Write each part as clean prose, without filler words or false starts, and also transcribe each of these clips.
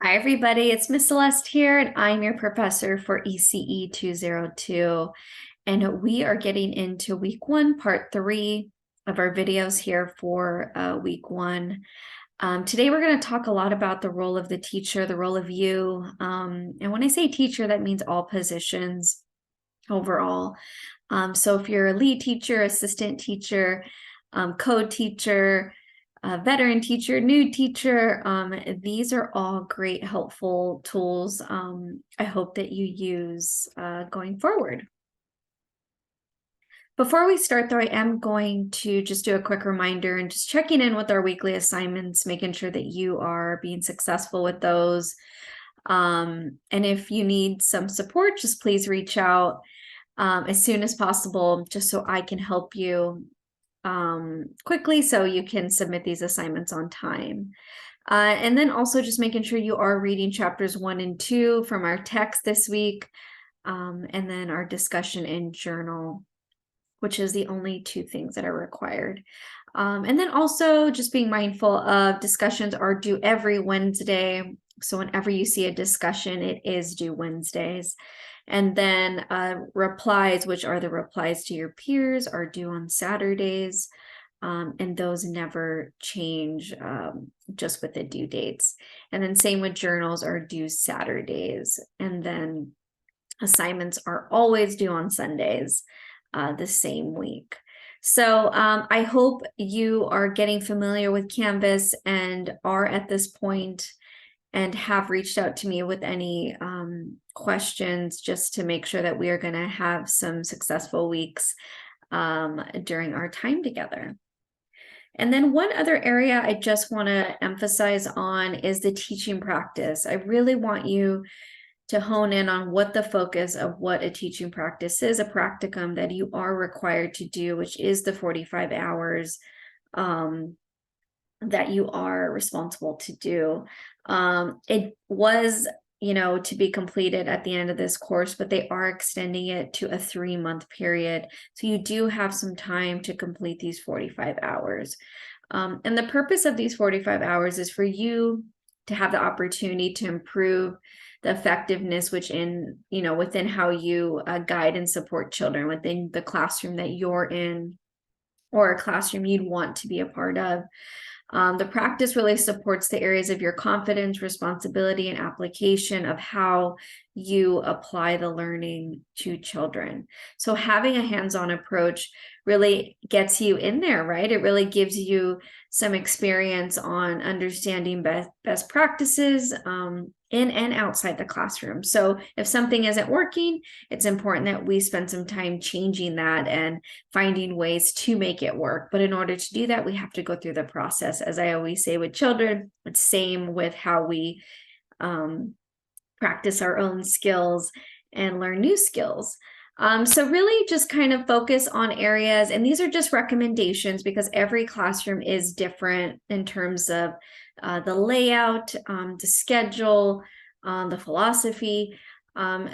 Hi, everybody. It's Miss Celeste here, and I'm your professor for ECE 202. And we are getting into week one, part 3 of our videos here for week one. Today, we're going to talk a lot about the role of the teacher, the role of you. And when I say teacher, that means all positions overall. So if you're a lead teacher, assistant teacher, code teacher, veteran teacher, new teacher, these are all great helpful tools I hope that you use going forward. Before we start though, I am going to just do a quick reminder and just checking in with our weekly assignments, making sure that you are being successful with those. And if you need some support, just please reach out as soon as possible, just so I can help you quickly so you can submit these assignments on time. And then also just making sure you are reading chapters 1 and 2 from our text this week, and then our discussion and journal, which is the only 2 things that are required. And then also just being mindful of discussions are due every Wednesday. So whenever you see a discussion, it is due Wednesdays. And then replies, which are the replies to your peers, are due on Saturdays. And those never change just with the due dates. And then same with journals are due Saturdays. And then assignments are always due on Sundays the same week. So I hope you are getting familiar with Canvas and are at this point and have reached out to me with any questions, just to make sure that we are going to have some successful weeks during our time together. And then one other area I just want to emphasize on is the teaching practice. I really want you to hone in on what the focus of what a teaching practice is, a practicum that you are required to do, which is the 45 hours that you are responsible to do. It was, to be completed at the end of this course, but they are extending it to a 3-month period. So you do have some time to complete these 45 hours. And the purpose of these 45 hours is for you to have the opportunity to improve the effectiveness within how you guide and support children within the classroom that you're in, or a classroom you'd want to be a part of. The practice really supports the areas of your confidence, responsibility, and application of how you apply the learning to children. So having a hands-on approach really gets you in there, right? It really gives you some experience on understanding best practices in and outside the classroom. So if something isn't working, it's important that we spend some time changing that and finding ways to make it work. But in order to do that, we have to go through the process. As I always say with children, it's same with how we practice our own skills and learn new skills. So really just kind of focus on areas, and these are just recommendations because every classroom is different in terms of the layout, the schedule, the philosophy.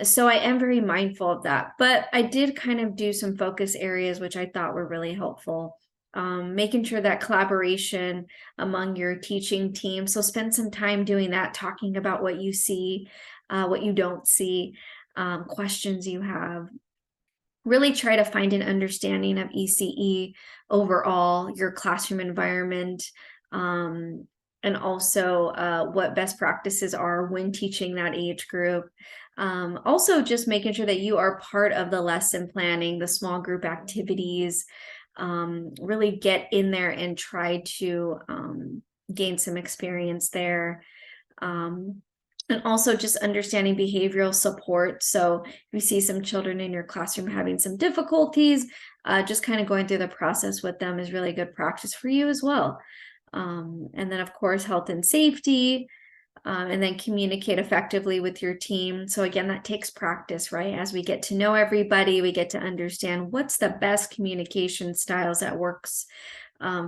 So I am very mindful of that, but I did kind of do some focus areas, which I thought were really helpful. Making sure that collaboration among your teaching team. So spend some time doing that, talking about what you see, what you don't see, questions you have. Really try to find an understanding of ECE overall, your classroom environment, and also what best practices are when teaching that age group. Also just making sure that you are part of the lesson planning, the small group activities, really get in there and try to gain some experience there. And also just understanding behavioral support. So if you see some children in your classroom having some difficulties, just kind of going through the process with them is really good practice for you as well. And then of course, health and safety, and then communicate effectively with your team. So again, that takes practice, right? As we get to know everybody, we get to understand what's the best communication styles that works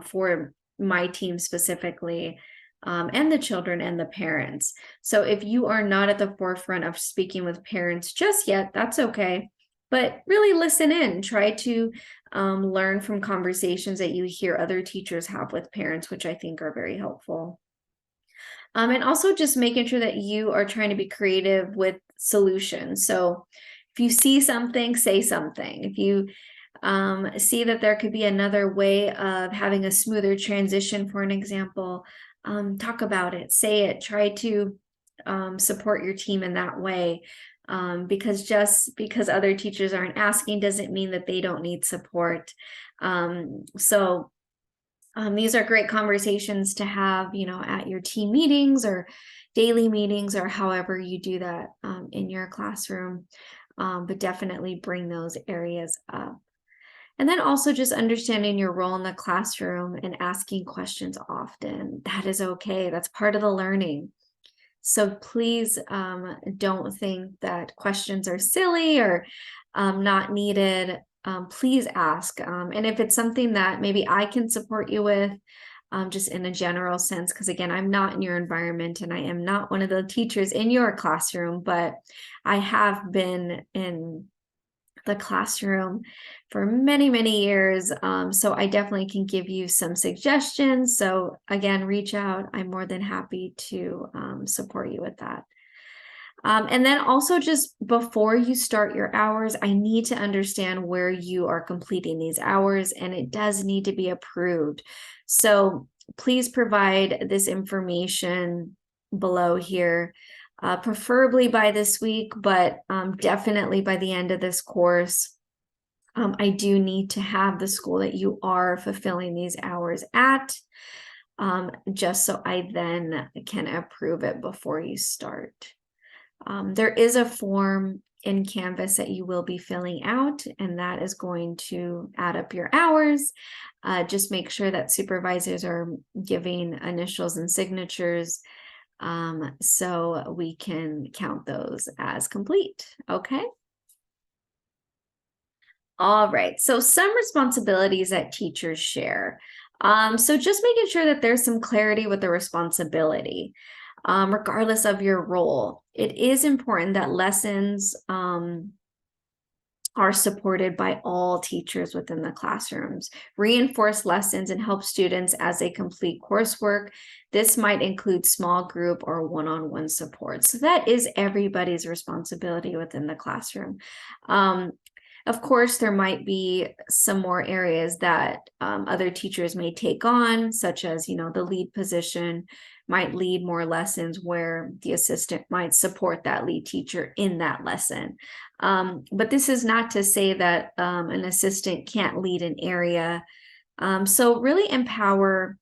for my team specifically. And the children and the parents. So if you are not at the forefront of speaking with parents just yet, that's okay. But really listen in, try to learn from conversations that you hear other teachers have with parents, which I think are very helpful. And also just making sure that you are trying to be creative with solutions. So if you see something, say something. If you see that there could be another way of having a smoother transition, for an example, talk about it, say it, try to support your team in that way. Because just because other teachers aren't asking doesn't mean that they don't need support. These are great conversations to have, at your team meetings or daily meetings or however you do that in your classroom. But definitely bring those areas up. And then also just understanding your role in the classroom and asking questions often. That is okay. That's part of the learning. So please don't think that questions are silly or not needed. Please ask. And if it's something that maybe I can support you with, just in a general sense, because again, I'm not in your environment and I am not one of the teachers in your classroom, but I have been in the classroom for many, many years. So I definitely can give you some suggestions. So again, reach out. I'm more than happy to support you with that. And then also just before you start your hours, I need to understand where you are completing these hours, and it does need to be approved. So please provide this information below here. Preferably by this week, but definitely by the end of this course. I do need to have the school that you are fulfilling these hours at, just so I then can approve it before you start. There is a form in Canvas that you will be filling out, and that is going to add up your hours. Just make sure that supervisors are giving initials and signatures, so we can count those as complete. Okay. All right. So some responsibilities that teachers share. So just making sure that there's some clarity with the responsibility, regardless of your role. It is important that lessons are supported by all teachers within the classrooms. Reinforce lessons and help students as they complete coursework. This might include small group or one-on-one support. So that is everybody's responsibility within the classroom. Of course, there might be some more areas that other teachers may take on, such as, the lead position might lead more lessons where the assistant might support that lead teacher in that lesson. But this is not to say that an assistant can't lead an area. So really empower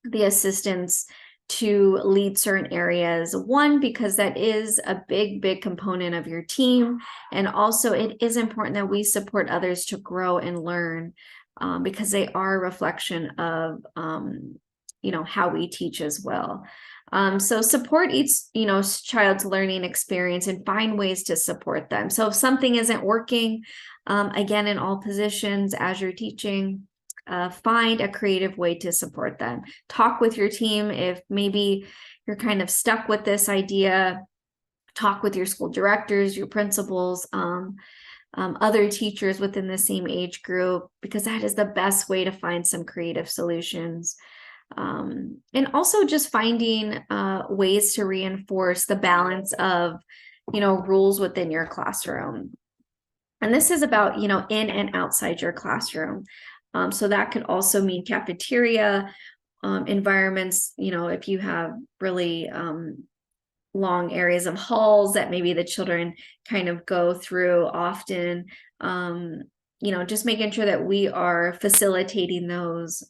the assistants to lead certain areas. One, because that is a big, big component of your team. And also it is important that we support others to grow and learn, because they are a reflection of, how we teach as well. So support each, child's learning experience and find ways to support them. So if something isn't working, again, in all positions as you're teaching, find a creative way to support them. Talk with your team if maybe you're kind of stuck with this idea. Talk with your school directors, your principals, other teachers within the same age group, because that is the best way to find some creative solutions. And also just finding ways to reinforce the balance of, rules within your classroom. And this is about, in and outside your classroom. So that could also mean cafeteria environments, if you have really long areas of halls that maybe the children kind of go through often, just making sure that we are facilitating those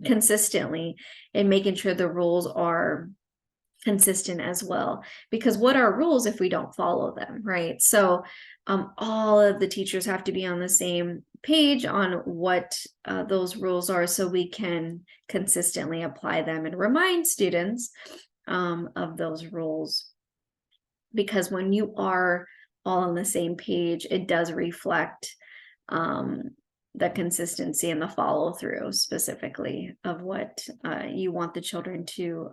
consistently and making sure the rules are consistent as well. Because what are rules if we don't follow them, right? So all of the teachers have to be on the same page on what those rules are, so we can consistently apply them and remind students of those rules. Because when you are all on the same page, it does reflect the consistency and the follow through specifically of what you want the children to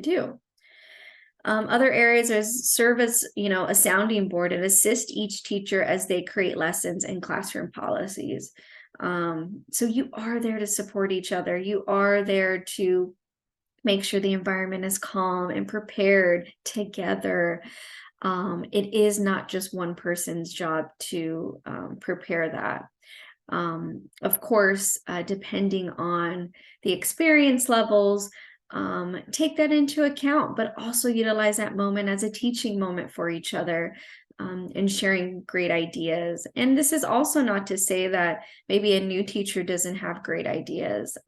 do. Other areas is serve as, a sounding board and assist each teacher as they create lessons and classroom policies. So you are there to support each other. You are there to Make sure the environment is calm and prepared together. It is not just one person's job to prepare that. Of course, depending on the experience levels, take that into account, but also utilize that moment as a teaching moment for each other, and sharing great ideas. And this is also not to say that maybe a new teacher doesn't have great ideas,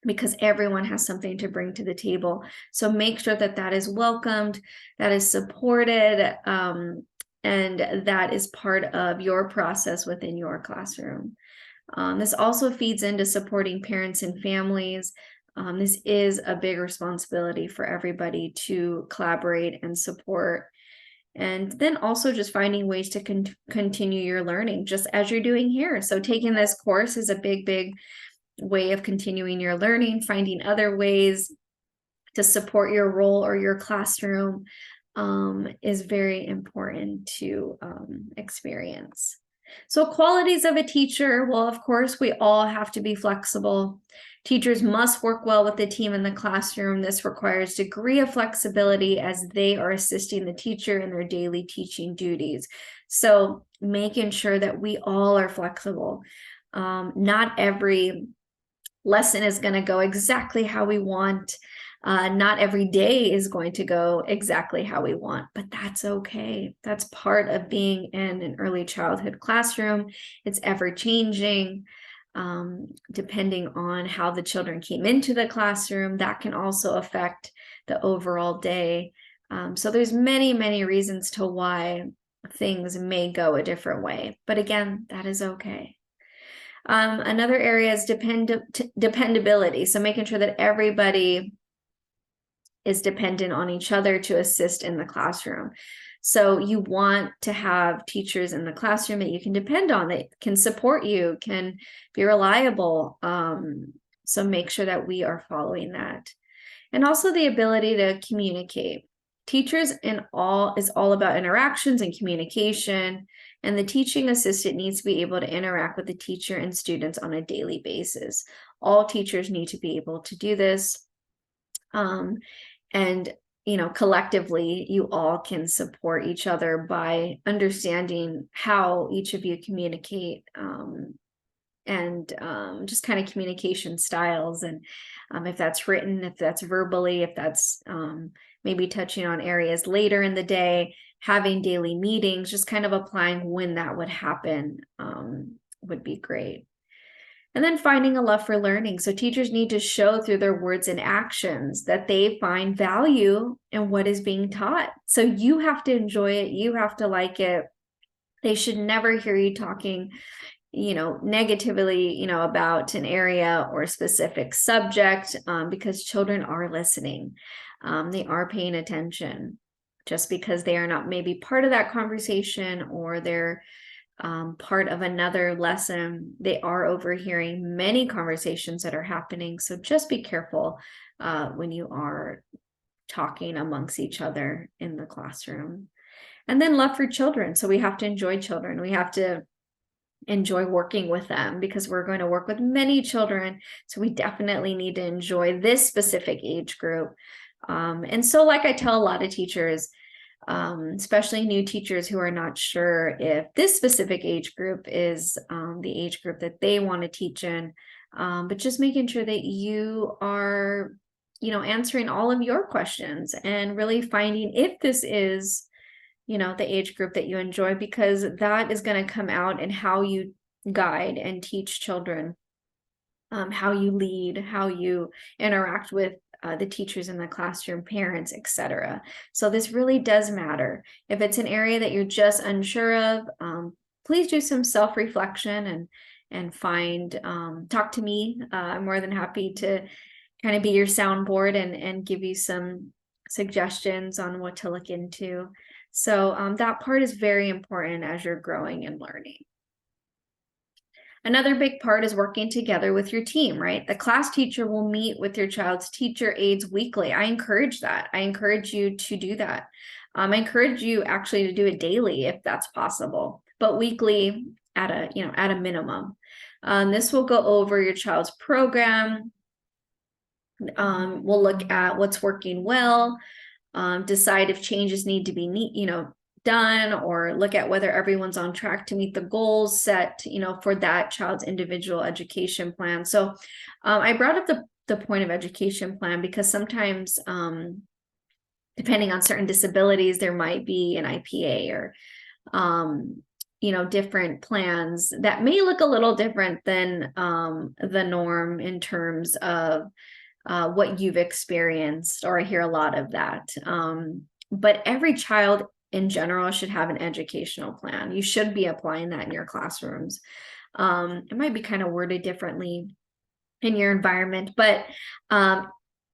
because everyone has something to bring to the table. So make sure that that is welcomed, that is supported, and that is part of your process within your classroom. This also feeds into supporting parents and families. This is a big responsibility for everybody to collaborate and support. And then also just finding ways to continue your learning, just as you're doing here. So taking this course is a big way of continuing your learning, finding other ways to support your role or your classroom is very important to experience. So qualities of a teacher, well, of course, we all have to be flexible. Teachers must work well with the team in the classroom. This requires a degree of flexibility as they are assisting the teacher in their daily teaching duties. So making sure that we all are flexible. Not every lesson is going to go exactly how we want. Not every day is going to go exactly how we want, but that's okay. That's part of being in an early childhood classroom. It's ever changing, depending on how the children came into the classroom. That can also affect the overall day. So there's many reasons to why things may go a different way. But again, that is okay. Another area is dependability. So making sure that everybody is dependent on each other to assist in the classroom. So you want to have teachers in the classroom that you can depend on, that can support you, can be reliable. So make sure that we are following that. And also the ability to communicate. Teachers is all about interactions and communication, and the teaching assistant needs to be able to interact with the teacher and students on a daily basis. All teachers need to be able to do this. And collectively, you all can support each other by understanding how each of you communicate, and just kind of communication styles, and if that's written, if that's verbally, if that's maybe touching on areas later in the day, having daily meetings, just kind of applying when that would happen would be great. And then finding a love for learning. So teachers need to show through their words and actions that they find value in what is being taught. So you have to enjoy it. You have to like it. They should never hear you talking, negatively, about an area or a specific subject, because children are listening. They are paying attention. Just because they are not maybe part of that conversation, or they're part of another lesson, they are overhearing many conversations that are happening. So just be careful when you are talking amongst each other in the classroom. And then love for children. So we have to enjoy children. We have to enjoy working with them, because we're going to work with many children. So we definitely need to enjoy this specific age group. And so, like I tell a lot of teachers, especially new teachers who are not sure if this specific age group is the age group that they want to teach in, but just making sure that you are, answering all of your questions and really finding if this is, the age group that you enjoy, because that is going to come out in how you guide and teach children, how you lead, how you interact with the teachers in the classroom, parents, etc. So this really does matter. If it's an area that you're just unsure of, please do some self-reflection and talk to me. I'm more than happy to kind of be your soundboard and give you some suggestions on what to look into. So that part is very important as you're growing and learning. Another big part is working together with your team, right? The class teacher will meet with your child's teacher aides weekly. I encourage that. I encourage you to do that. I encourage you actually to do it daily if that's possible, but weekly at a minimum. This will go over your child's program, We'll look at what's working well, decide if changes need to be done, or look at whether everyone's on track to meet the goals set, for that child's individual education plan. So I brought up the point of education plan because sometimes, depending on certain disabilities, there might be an IPA or different plans that may look a little different than the norm in terms of what you've experienced, or I hear a lot of that. But every child in general should have an educational plan. You should be applying that in your classrooms. It might be kind of worded differently in your environment, but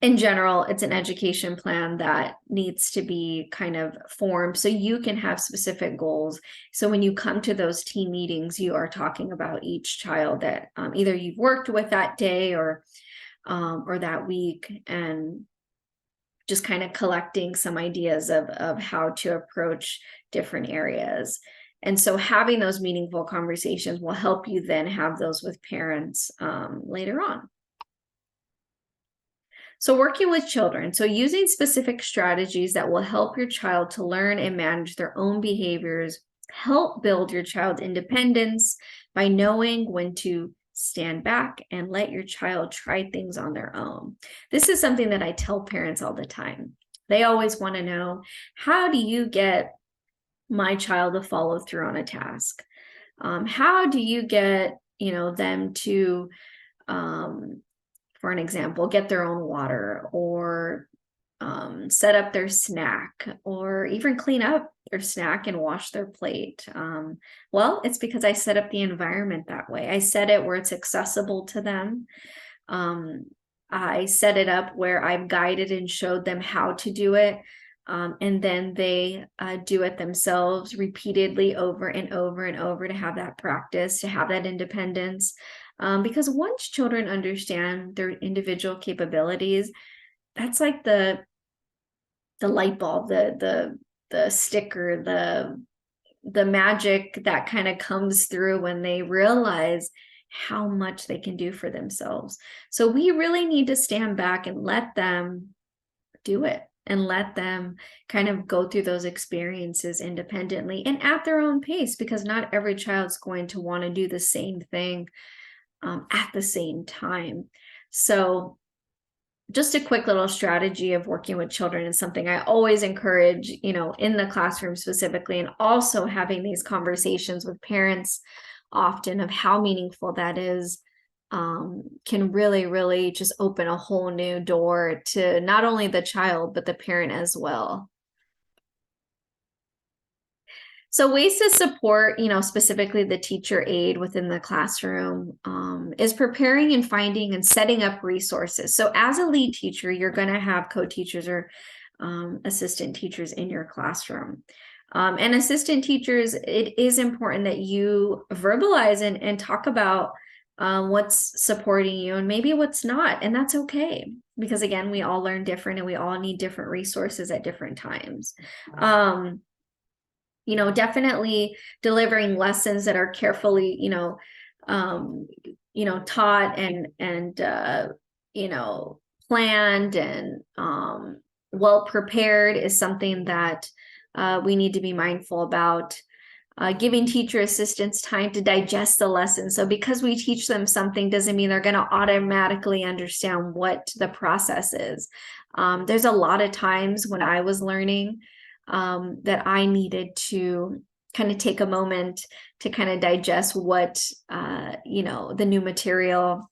in general, it's an education plan that needs to be kind of formed so you can have specific goals. So when you come to those team meetings, you are talking about each child that either you've worked with that day or that week, and just kind of collecting some ideas of how to approach different areas. And so having those meaningful conversations will help you then have those with parents later on. So working with children, so using specific strategies that will help your child to learn and manage their own behaviors, help build your child's independence by knowing when to stand back and let your child try things on their own. This is something that I tell parents all the time. They always want to know, how do you get my child to follow through on a task? How do you get, them to, for an example, get their own water, or set up their snack, or even clean up their snack and wash their plate? Well, it's because I set up the environment that way. I set it where it's accessible to them. I set it up where I've guided and showed them how to do it. And then they do it themselves repeatedly over and over and over to have that practice, to have that independence. Because once children understand their individual capabilities, that's like the light bulb, the sticker, the magic that kind of comes through when they realize how much they can do for themselves. So we really need to stand back and let them do it, and let them kind of go through those experiences independently and at their own pace, because not every child's going to want to do the same thing at the same time. So just a quick little strategy of working with children is something I always encourage, in the classroom specifically, and also having these conversations with parents often of how meaningful that is, can really, really just open a whole new door to not only the child, but the parent as well. So ways to support, specifically the teacher aide within the classroom, is preparing and finding and setting up resources. So as a lead teacher, you're going to have co-teachers or assistant teachers in your classroom. And assistant teachers, it is important that you verbalize and talk about what's supporting you and maybe what's not. And that's okay, because again, we all learn different and we all need different resources at different times. Definitely delivering lessons that are carefully, taught and planned and well prepared is something that we need to be mindful about. Giving teacher assistants time to digest the lesson. So because we teach them something doesn't mean they're going to automatically understand what the process is. There's a lot of times when I was learning that I needed to kind of take a moment to kind of digest what, the new material.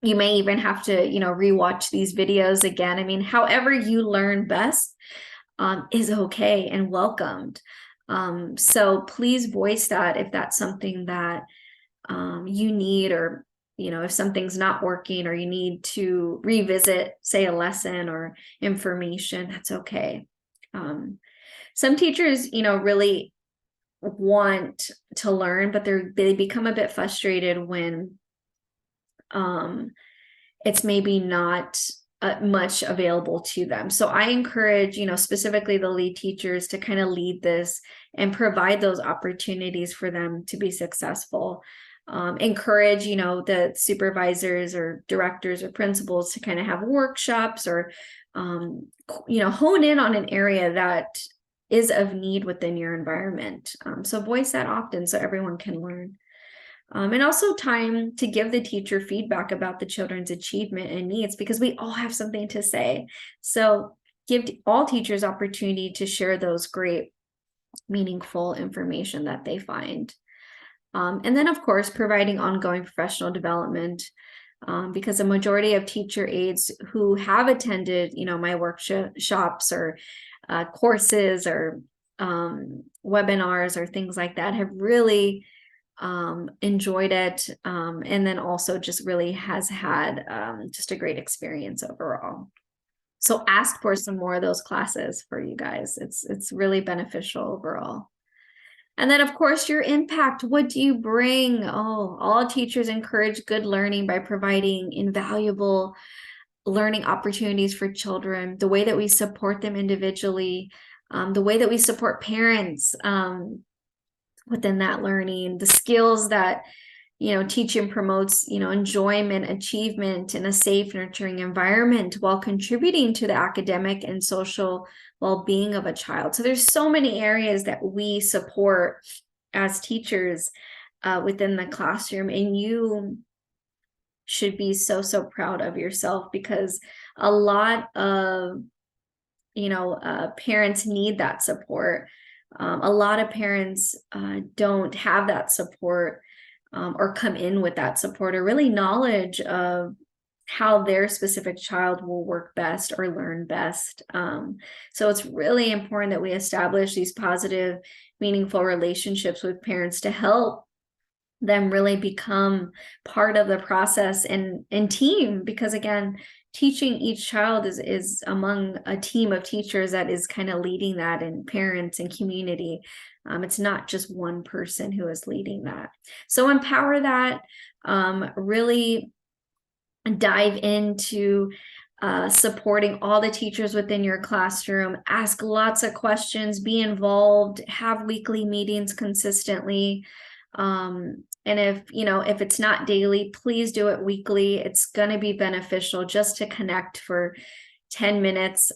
You may even have to, rewatch these videos again. I mean, however you learn best is okay and welcomed. So please voice that if that's something that you need, or if something's not working or you need to revisit, say, a lesson or information, that's okay. Some teachers, really want to learn, but they become a bit frustrated when it's maybe not much available to them. So I encourage, specifically the lead teachers to kind of lead this and provide those opportunities for them to be successful. encourage, the supervisors or directors or principals to kind of have workshops or, hone in on an area that is of need within your environment. So voice that often so everyone can learn. And also time to give the teacher feedback about the children's achievement and needs, because we all have something to say. So give all teachers opportunity to share those great, meaningful information that they find. And then, of course, providing ongoing professional development, because a majority of teacher aides who have attended, my workshops or courses or webinars or things like that have really enjoyed it, and then also just really has had just a great experience overall. So ask for some more of those classes for you guys. It's really beneficial overall. And then, of course, your impact. What do you bring? Oh, all teachers encourage good learning by providing invaluable learning opportunities for children, the way that we support them individually, the way that we support parents within that learning, the skills that teach and promotes enjoyment, achievement in a safe, nurturing environment while contributing to the academic and social well-being of a child. So there's so many areas that we support as teachers within the classroom, and you should be so proud of yourself, because a lot of parents need that support. A lot of parents don't have that support or come in with that support or really knowledge of how their specific child will work best or learn best. So it's really important that we establish these positive, meaningful relationships with parents to help them really become part of the process and team, because again, teaching each child is among a team of teachers that is kind of leading that, and parents and community. It's not just one person who is leading that. So empower that, really dive into supporting all the teachers within your classroom, ask lots of questions, be involved, have weekly meetings consistently. And if it's not daily, please do it weekly. It's going to be beneficial just to connect for 10 minutes,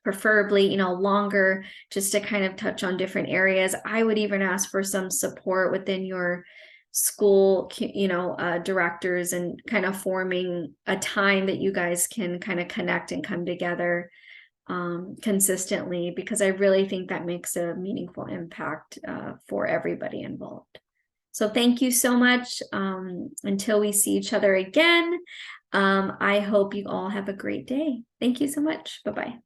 preferably, longer, just to kind of touch on different areas. I would even ask for some support within your school, directors, and kind of forming a time that you guys can kind of connect and come together consistently, because I really think that makes a meaningful impact for everybody involved. So thank you so much. Until we see each other again, I hope you all have a great day. Thank you so much. Bye-bye.